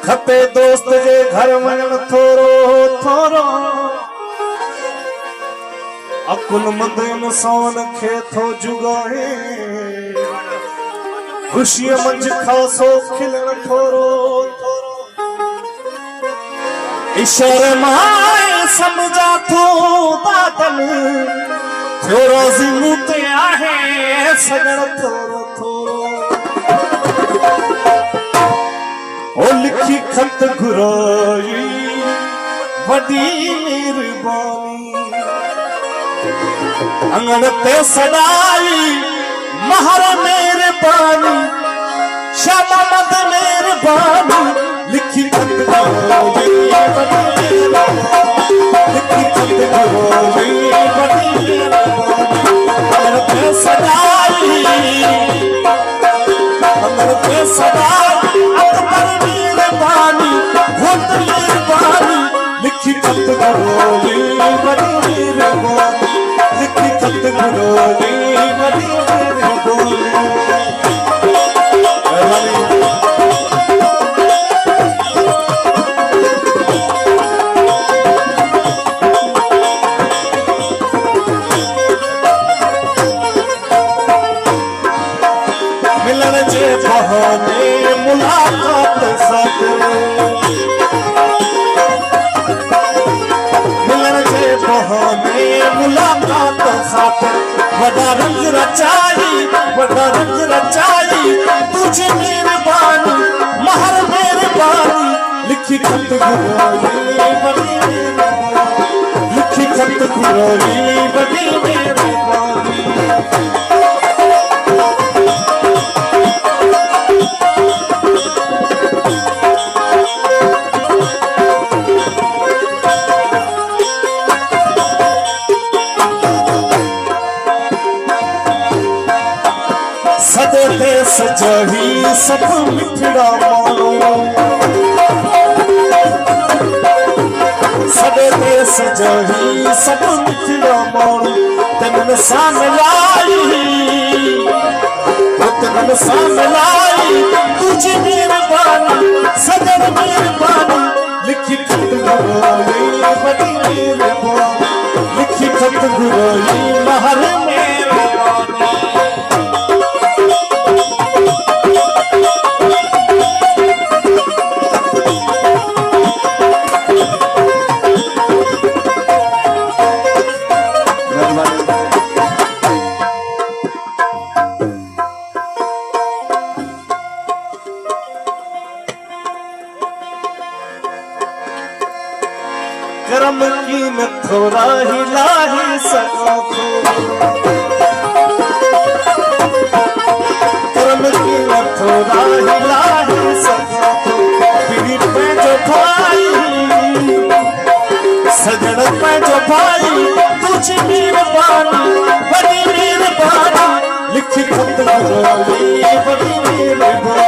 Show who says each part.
Speaker 1: खपे दोस्त जे घर वञण थोरो थोरो अकुलमंद इंसान खे थो जुगाए खुशीअ मंझि खासो खिलण थोरो थोरो इशारे मां समझा थो बादल थोरो ज़िमू ते आहे सजण थोरो थोरो ओ लिखी खत घुराई वॾी मेहरबानी अंगण ते सदाई महर मेहरबानी शाबामद मेहरबानी लिखी खत घुराई लिखी खत घुराई वॾी अंगण ते सदाई अंगण ते सदाई अकबर मेहरबानी घोट मेहरबानी लिखी खत घुराई वॾी मेहरबानी लिखी खत घुराई वॾी मिलन जे बहाने मुलाकात साथ मिलन जे बहाने मुलाकात साथ वॾा रंग रचाई तुझे मेहरबानी महर मेहरबानी लिखी खत घुराई वॾी लिखी खत घुराई वॾी मेहरबानी सदे ते सजाही सब मिठड़ा मानो सदे ते सजाही सब मिठड़ा मानो तन सामलाई तुझी मेहरबानी सदर मेहरबानी लिखी खत घुराई वॾी मेहरबानी लिखी खत घुराई महर मेहरबानी करम की न थोड़ा हिला ही सका थो करम की न थोड़ा हिला ही सका थो पीड़ी पे जो भाई सजन पे जो भाई तुझी मेहरबानी वॾी मेहरबानी लिखी खत घुराई वॾी मेहरबानी